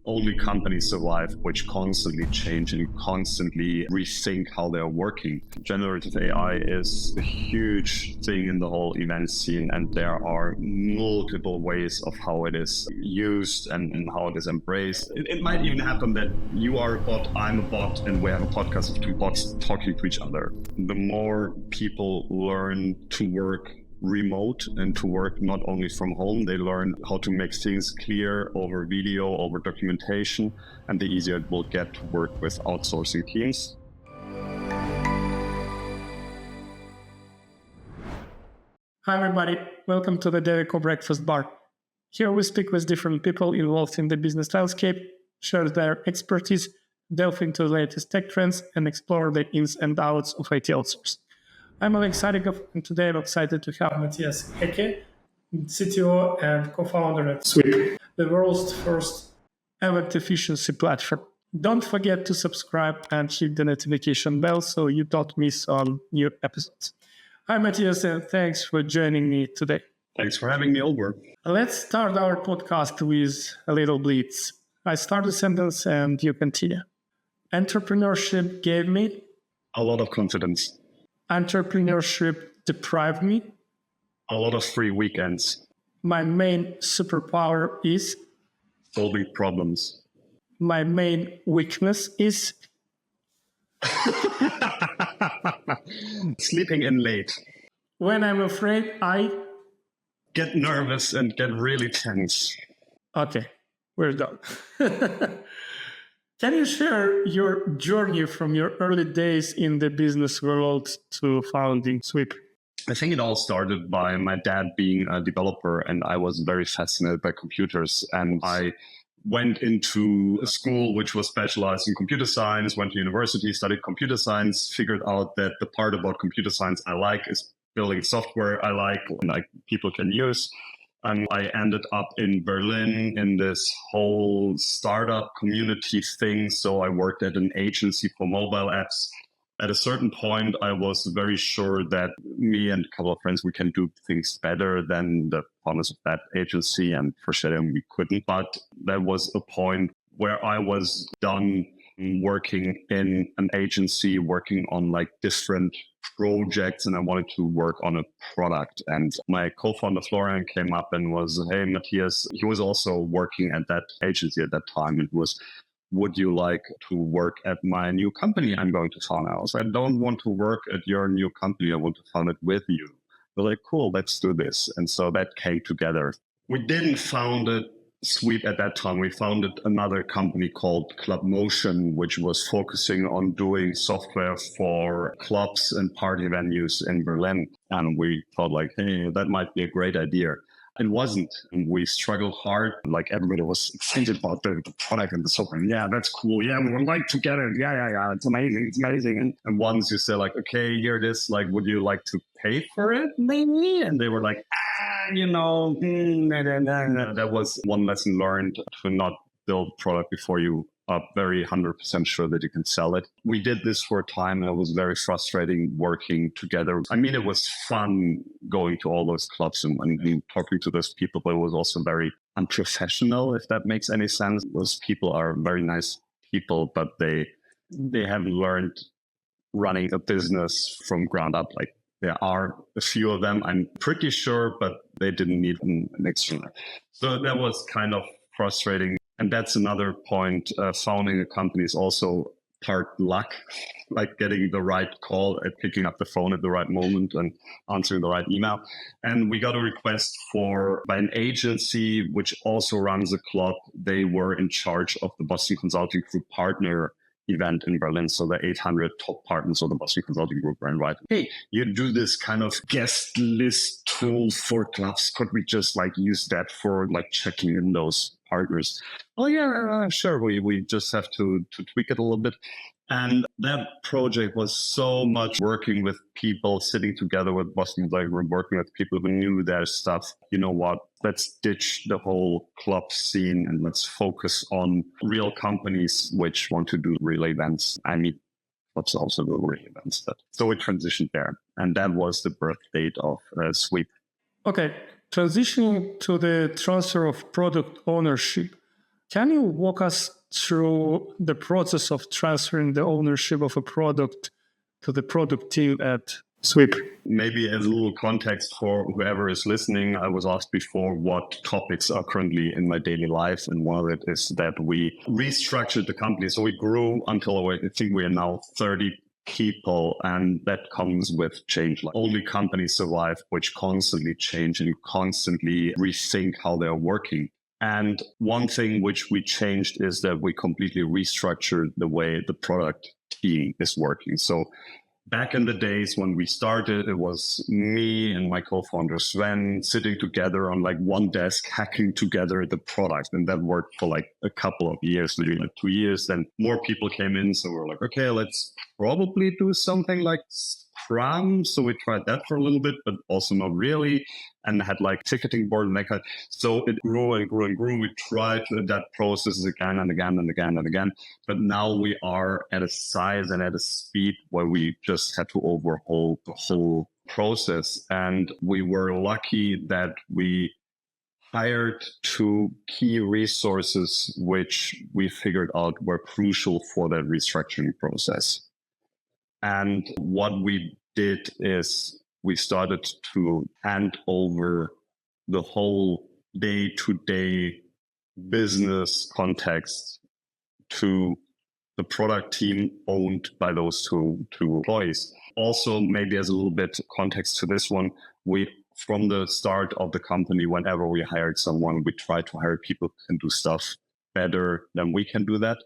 only companies survive which constantly change and constantly rethink how they're working. Generative AI is a huge thing in the whole event scene, and there are multiple ways of how it is used and how it is embraced. It might even happen that you are a bot, I'm a bot, and we have a podcast of two bots talking to each other. The more people learn to work remote and to work not only from home, they learn how to make things clear over video, over documentation, and the easier it will get to work with outsourcing teams. Hi everybody, welcome to the Devico Breakfast Bar. Here we speak with different people involved in the business landscape, share their expertise, delve into the latest tech trends, and explore the ins and outs of IT outsourcing. I'm Oleg Sadikov, and today I'm excited to have Matthias Heicke, CTO and co-founder at Sweap, the world's first event efficiency platform. Don't forget to subscribe and hit the notification bell so you don't miss on new episodes. Hi Matthias, and thanks for joining me today. Thanks for having me over. Let's start our podcast with a little blitz. I start a sentence and you continue. Entrepreneurship gave me a lot of confidence. Entrepreneurship deprived me a lot of free weekends. My main superpower is solving problems. My main weakness is sleeping in late. When I'm afraid, I get nervous and get really tense. Okay, we're done. Can you share your journey from your early days in the business world to founding Sweap? I think it all started by my dad being a developer, and I was very fascinated by computers. And I went into a school which was specialized in computer science, went to university, studied computer science, figured out that the part about computer science I like is building software I like people can use. And I ended up in Berlin in this whole startup community thing. So I worked at an agency for mobile apps. At a certain point, I was very sure that me and a couple of friends, we can do things better than the founders of that agency. And for sure, we couldn't. But there was a point where I was done working in an agency, working on different projects, and I wanted to work on a product. And my co-founder Florian came up and was, hey, Matthias, he was also working at that agency at that time. It was, would you like to work at my new company I'm going to found? I was like, I don't want to work at your new company. I want to found it with you. They're like, cool, let's do this. And so that came together. We didn't found it Sweep at that time. We founded another company called Club Motion, which was focusing on doing software for clubs and party venues in Berlin. And we thought hey, that might be a great idea. It wasn't. And we struggled hard. Everybody was excited about the product and the software. Yeah, that's cool. Yeah, we would like to get it. Yeah. It's amazing. It's amazing. And once you say okay, here it is. Would you like to pay for it? Maybe. And they were that was one lesson learned, to not build product before you are very 100% sure that you can sell it. We did this for a time, and it was very frustrating working together. I mean, it was fun going to all those clubs and talking to those people, but it was also very unprofessional, if that makes any sense. Those people are very nice people, but they haven't learned running a business from ground up. There are a few of them, I'm pretty sure, but they didn't need an external. So that was kind of frustrating. And that's another point. Founding a company is also part luck, getting the right call and picking up the phone at the right moment and answering the right email. And we got a request by an agency which also runs a club. They were in charge of the Boston Consulting Group partner event in Berlin. So the 800 top partners of the Boston Consulting Group were invited. Hey, you do this kind of guest list tool for clubs. Could we just use that for checking in those partners? Oh yeah, sure. We just have to tweak it a little bit. And that project was so much working with people, sitting together with Boston Consulting Group, working with people who knew their stuff. You know what? Let's ditch the whole club scene and let's focus on real companies which want to do real events. I mean, let's also do real events. So we transitioned there. And that was the birth date of Sweap. Okay. Transitioning to the transfer of product ownership. Can you walk us through the process of transferring the ownership of a product to the product team at Sweap? Maybe as a little context for whoever is listening, I was asked before what topics are currently in my daily life. And one of it is that we restructured the company. So we grew until I think we are now 30 people, and that comes with change. Like only companies survive which constantly change and constantly rethink how they're working. And one thing which we changed is that we completely restructured the way the product team is working. So back in the days when we started, it was me and my co-founder Sven sitting together on like one desk, hacking together the product. And that worked for like a couple of years, maybe like 2 years. Then more people came in. So we're like, okay, let's probably do something like Scrum. So we tried that for a little bit, but also not really. And had like ticketing board and that kind. So it grew and grew and grew. We tried to adapt processes again and again and again and again. But now we are at a size and at a speed where we just had to overhaul the whole process. And we were lucky that we hired 2 key resources, which we figured out were crucial for that restructuring process. And what we did is we started to hand over the whole day-to-day business context to the product team owned by those two employees. Also, maybe as a little bit context to this one, we, from the start of the company, whenever we hired someone, we tried to hire people who can do stuff better than we can do that.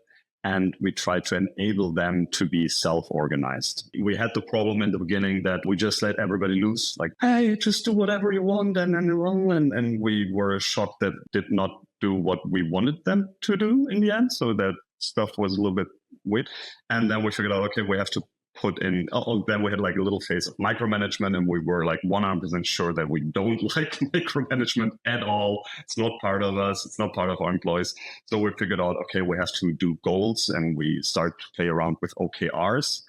And we try to enable them to be self-organized. We had the problem in the beginning that we just let everybody loose, like, hey, just do whatever you want and we were shocked that did not do what we wanted them to do in the end. So that stuff was a little bit weird. And then we figured out, okay, we have to put in, then we had like a little phase of micromanagement, and we were like 100% sure that we don't like micromanagement at all. It's not part of us. It's not part of our employees. So we figured out, okay, we have to do goals, and we start to play around with OKRs.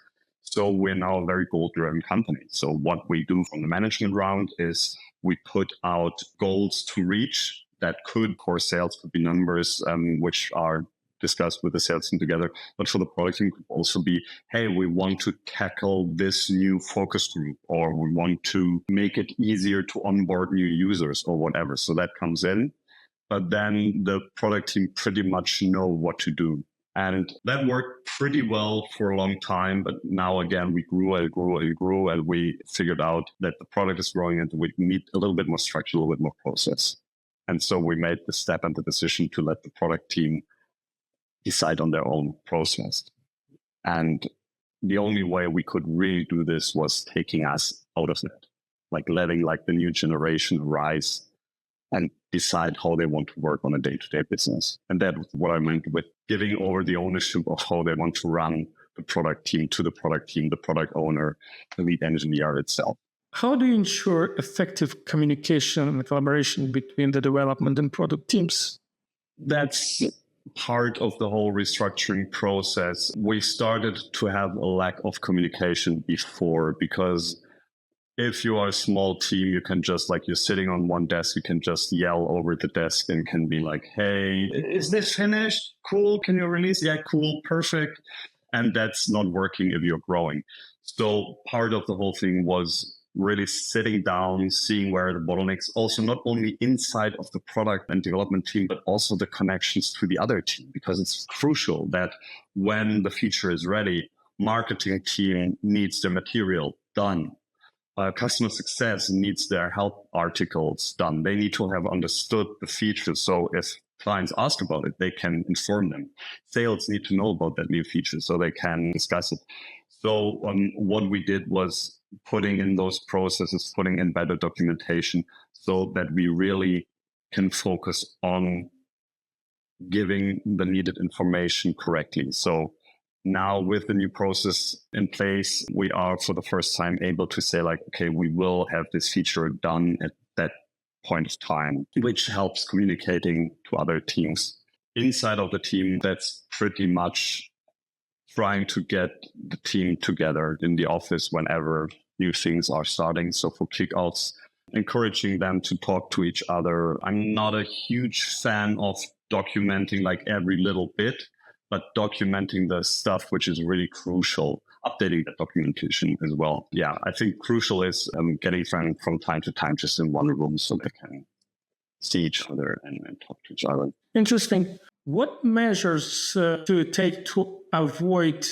So we're now a very goal-driven company. So what we do from the management round is we put out goals to reach that could, core sales could be numbers, which are discussed with the sales team together, but for the product team could also be, hey, we want to tackle this new focus group, or we want to make it easier to onboard new users or whatever. So that comes in, but then the product team pretty much know what to do. And that worked pretty well for a long time. But now again, we grew and we figured out that the product is growing and we need a little bit more structure, a little bit more process. And so we made the step and the decision to let the product team decide on their own process. And the only way we could really do this was taking us out of that, like letting like the new generation rise and decide how they want to work on a day-to-day business. And that was what I meant with giving over the ownership of how they want to run the product team to the product team, the product owner, the lead engineer itself. How do you ensure effective communication and collaboration between the development and product teams? That's part of the whole restructuring process. We started to have a lack of communication before, because if you are a small team, you can just, like, you're sitting on one desk, you can just yell over the desk and can be like, hey, is this finished? Cool. Can you release? Yeah, cool. Perfect. And that's not working if you're growing. So part of the whole thing was really sitting down, seeing where the bottlenecks, also not only inside of the product and development team, but also the connections to the other team, because it's crucial that when the feature is ready, marketing team needs the material done. Customer success needs their help articles done. They need to have understood the feature. So if clients ask about it, they can inform them. Sales need to know about that new feature so they can discuss it. So what we did was putting in those processes, putting in better documentation so that we really can focus on giving the needed information correctly. So now with the new process in place, we are for the first time able to say, like, okay, we will have this feature done at that point of time, which helps communicating to other teams. Inside of the team, that's pretty much trying to get the team together in the office whenever new things are starting. So for kickouts, encouraging them to talk to each other. I'm not a huge fan of documenting like every little bit, but documenting the stuff which is really crucial, updating the documentation as well. Yeah, I think crucial is getting friends from time to time just in one room so they can see each other and talk to each other. Interesting. What measures to take to avoid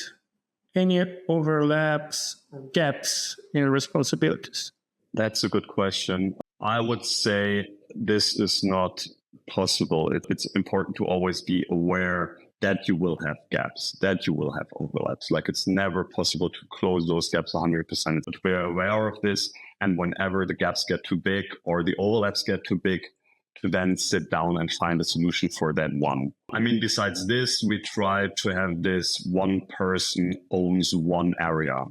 any overlaps or gaps in responsibilities? That's a good question. I would say this is not possible. It's important to always be aware that you will have gaps, that you will have overlaps. Like it's never possible to close those gaps 100%. But we're aware of this. And whenever the gaps get too big or the overlaps get too big, to then sit down and find a solution for that one. I mean, besides this, we try to have this one person owns one area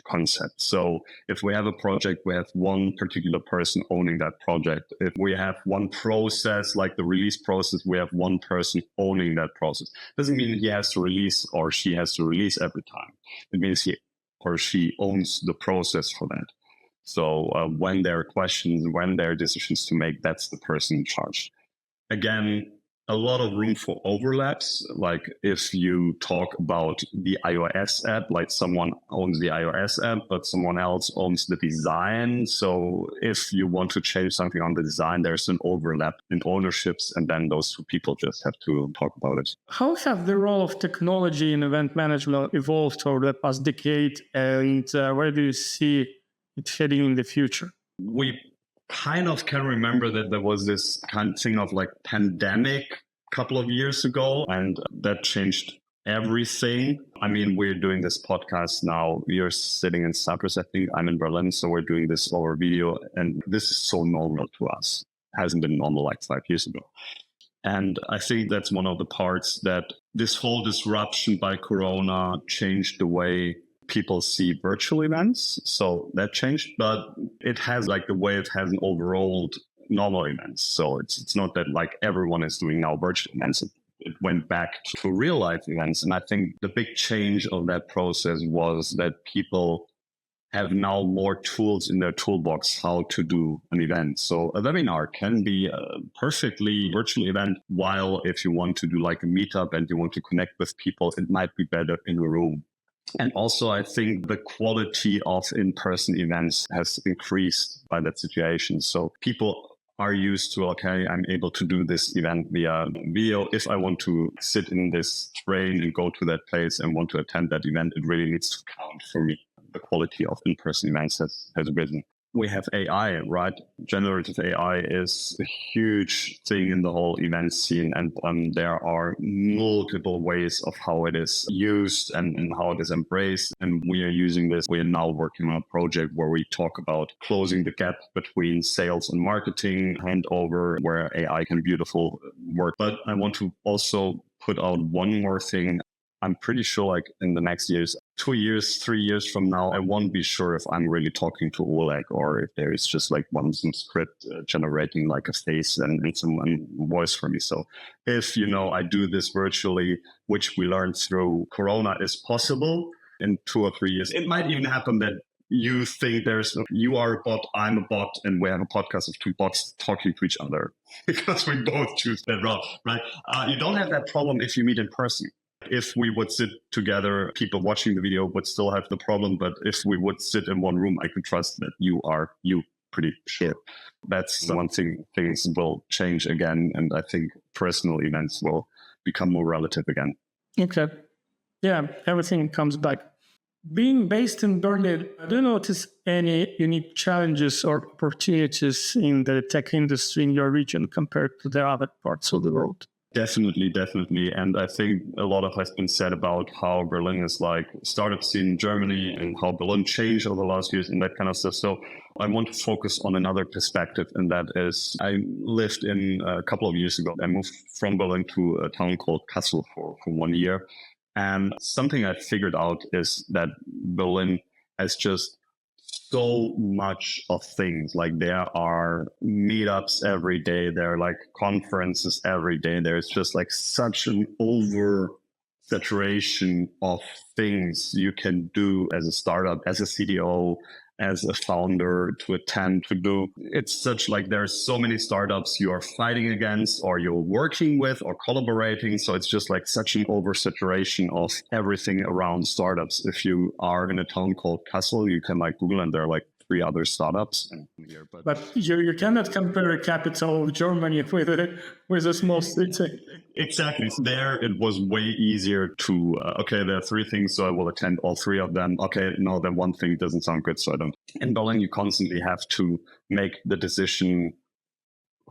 concept. So if we have a project, we have one particular person owning that project. If we have one process, like the release process, we have one person owning that process. Doesn't mean he has to release or she has to release every time. It means he or she owns the process for that. So when there are questions, when there are decisions to make, that's the person in charge. Again, a lot of room for overlaps. Like if you talk about the iOS app, like someone owns the iOS app, but someone else owns the design. So if you want to change something on the design, there's an overlap in ownerships, and then those two people just have to talk about it. How have the role of technology in event management evolved over the past decade, and where do you see it heading in the future? We kind of can remember that there was this kind of thing of like pandemic a couple of years ago, and that changed everything. I mean, we're doing this podcast now. You're sitting in Cyprus, I think. I'm in Berlin, so we're doing this over video, and this is so normal to us. It hasn't been normal like 5 years ago. And I think that's one of the parts that this whole disruption by Corona changed the way people see virtual events. So that changed, but it has like the way it has an overall normal events. So it's not that like everyone is doing now virtual events. It went back to real life events. And I think the big change of that process was that people have now more tools in their toolbox how to do an event. So a webinar can be a perfectly virtual event, while if you want to do like a meetup and you want to connect with people, it might be better in a room. And also, I think the quality of in-person events has increased by that situation. So people are used to, okay, I'm able to do this event via video. If I want to sit in this train and go to that place and want to attend that event, it really needs to count for me. The quality of in-person events has risen. We have AI, right? Generative AI is a huge thing in the whole event scene. And there are multiple ways of how it is used and how it is embraced. And we are using this. We are now working on a project where we talk about closing the gap between sales and marketing, handover, where AI can beautiful work. But I want to also put out one more thing. I'm pretty sure like in the next years, 2 years, 3 years from now, I won't be sure if I'm really talking to Oleg or if there is just like some script generating like a face and some voice for me. So if, I do this virtually, which we learned through Corona is possible in 2 or 3 years, it might even happen that you think you are a bot, I'm a bot, and we have a podcast of two bots talking to each other because we both choose that route, right? You don't have that problem if you meet in person. If we would sit together, people watching the video would still have the problem. But if we would sit in one room, I could trust that you are pretty sure. That's one thing. Things will change again. And I think personal events will become more relative again. Okay. Yeah, everything comes back. Being based in Berlin, do you notice any unique challenges or opportunities in the tech industry in your region compared to the other parts of the world? Definitely. And I think a lot of has been said about how Berlin is like startup scene in Germany and how Berlin changed over the last years and that kind of stuff. So I want to focus on another perspective. And that is, I lived in a couple of years ago. I moved from Berlin to a town called Kassel for 1 year. And something I figured out is that Berlin has just so much of things. Like there are meetups every day. There are like conferences every day. There's just like such an over saturation of things you can do as a startup, as a CDO, as a founder to attend to do. It's such like there's so many startups you are fighting against or you're working with or collaborating. So it's just like such an oversaturation of everything around startups. If you are in a town called Kassel, you can like Google and there are like 3 other startups here. But you cannot compare a capital of Germany with a small city. Exactly. There it was way easier to, okay, there are 3 things, so I will attend all 3 of them. Okay, no, then one thing doesn't sound good, so I don't. In Berlin, you constantly have to make the decision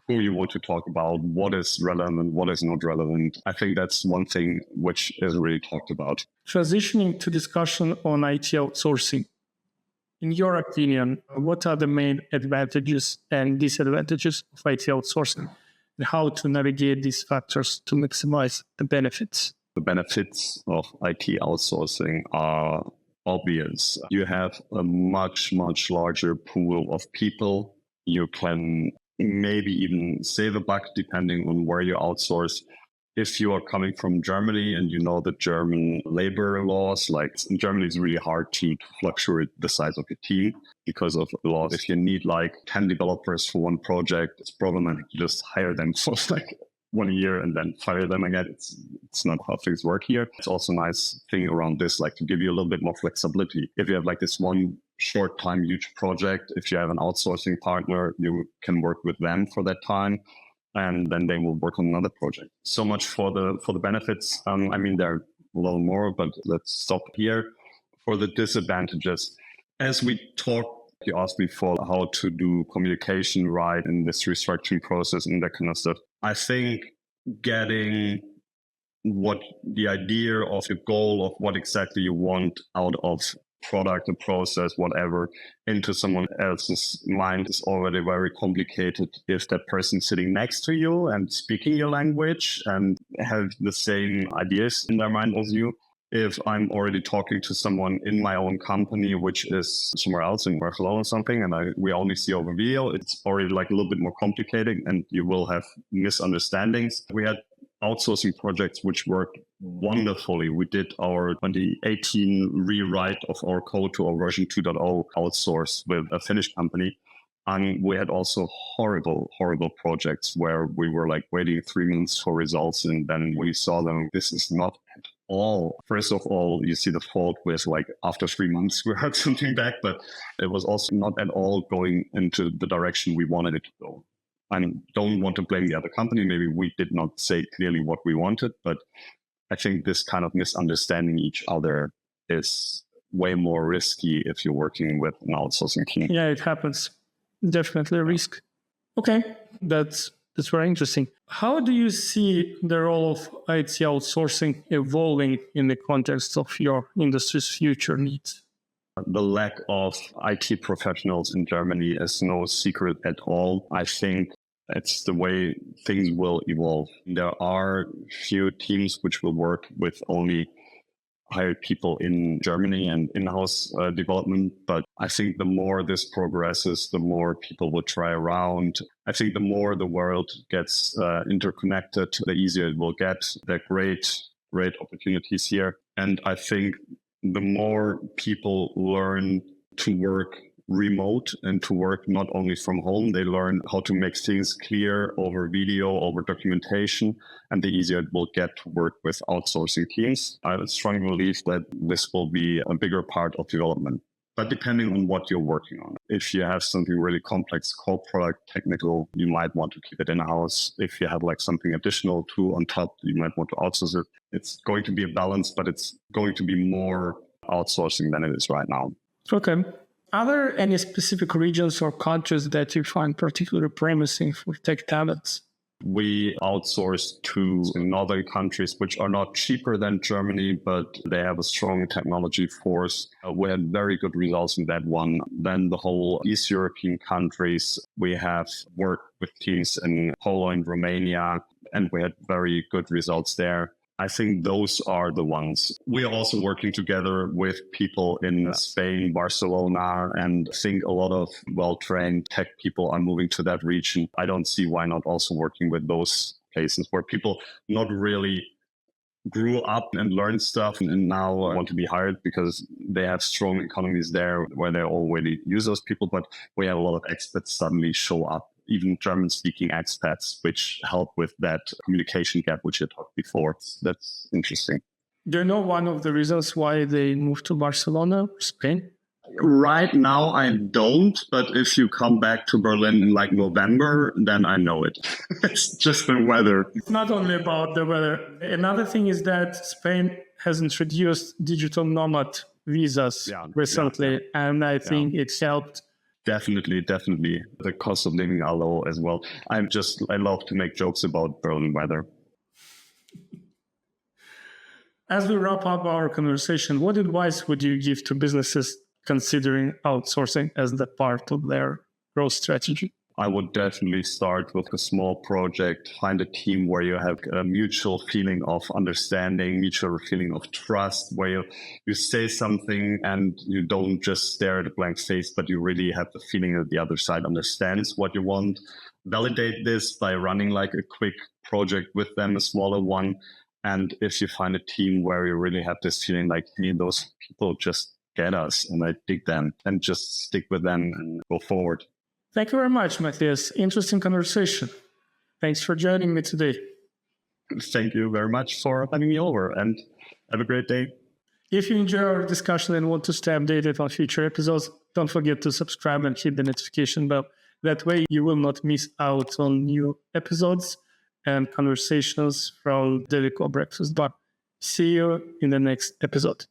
who you want to talk about, what is relevant, what is not relevant. I think that's one thing which is really talked about. Transitioning to discussion on IT outsourcing. In your opinion, what are the main advantages and disadvantages of IT outsourcing and how to navigate these factors to maximize the benefits? The benefits of IT outsourcing are obvious. You have a much, much larger pool of people. You can maybe even save a buck depending on where you outsource. If you are coming from Germany and you know the German labor laws, like in Germany, it's really hard to fluctuate the size of your team because of the laws. If you need like 10 developers for one project, it's problematic to just hire them for like 1 year and then fire them again. It's not how things work here. It's also a nice thing around this, like to give you a little bit more flexibility. If you have like this one short time, huge project, if you have an outsourcing partner, you can work with them for that time. And then they will work on another project. So much for the benefits. I mean, there are a little more, but let's stop here. For the disadvantages, as we talked, you asked before how to do communication right in this restructuring process and that kind of stuff. I think getting what the idea of the goal of what exactly you want out of product, a process, whatever, into someone else's mind is already very complicated if that person sitting next to you and speaking your language and have the same ideas in their mind as you. If I'm already talking to someone in my own company, which is somewhere else in Barcelona or something, and we only see over video, it's already like a little bit more complicated and you will have misunderstandings. We had outsourcing projects which worked wonderfully. We did our 2018 rewrite of our code to our version 2.0 outsource with a Finnish company. And we had also horrible projects where we were like waiting 3 months for results. And then we saw them. This is not at all. First of all, you see the fault with like after 3 months, we heard something back, but it was also not at all going into the direction we wanted it to go. I don't want to blame the other company. Maybe we did not say clearly what we wanted, but I think this kind of misunderstanding each other is way more risky if you're working with an outsourcing team. Yeah, it happens. Definitely a risk. Okay, that's very interesting. How do you see the role of IT outsourcing evolving in the context of your industry's future needs? The lack of IT professionals in Germany is no secret at all. I think it's the way things will evolve. There are few teams which will work with only hired people in Germany and in-house development. But I think the more this progresses, the more people will try around. I think the more the world gets interconnected, the easier it will get. There are great opportunities here. And I think the more people learn to work remote and to work not only from home, they learn how to make things clear over video, over documentation, and the easier it will get to work with outsourcing teams. I strongly believe that this will be a bigger part of development. But depending on what you're working on, if you have something really complex, core product, technical, you might want to keep it in-house. If you have like something additional too on top, you might want to outsource it. It's going to be a balance, but it's going to be more outsourcing than it is right now. Okay. Are there any specific regions or countries that you find particularly promising for tech talents? We outsource to northern countries, which are not cheaper than Germany, but they have a strong technology force. We had very good results in that one. Then the whole East European countries, we have worked with teams in Poland, Romania, and we had very good results there. I think those are the ones. We are also working together with people in Spain, Barcelona, and I think a lot of well-trained tech people are moving to that region. I don't see why not also working with those places where people not really grew up and learned stuff and now want to be hired because they have strong economies there where they already use those people. But we have a lot of expats suddenly show up, even German-speaking expats, which help with that communication gap, which I talked before. That's interesting. Do you know one of the reasons why they moved to Barcelona, Spain? Right now, I don't. But if you come back to Berlin in like November, then I know it. It's just the weather. It's not only about the weather. Another thing is that Spain has introduced digital nomad visas recently, and I think it's helped. Definitely. The cost of living are low as well. I love to make jokes about Berlin weather. As we wrap up our conversation, what advice would you give to businesses considering outsourcing as the part of their growth strategy? I would definitely start with a small project, find a team where you have a mutual feeling of understanding, mutual feeling of trust, where you say something and you don't just stare at a blank face, but you really have the feeling that the other side understands what you want. Validate this by running like a quick project with them, a smaller one. And if you find a team where you really have this feeling like, hey, those people just get us and I dig them, and just stick with them and go forward. Thank you very much, Matthias. Interesting conversation. Thanks for joining me today. Thank you very much for having me over, and have a great day. If you enjoy our discussion and want to stay updated on future episodes, don't forget to subscribe and hit the notification bell. That way you will not miss out on new episodes and conversations from Devico Breakfast Bar. See you in the next episode.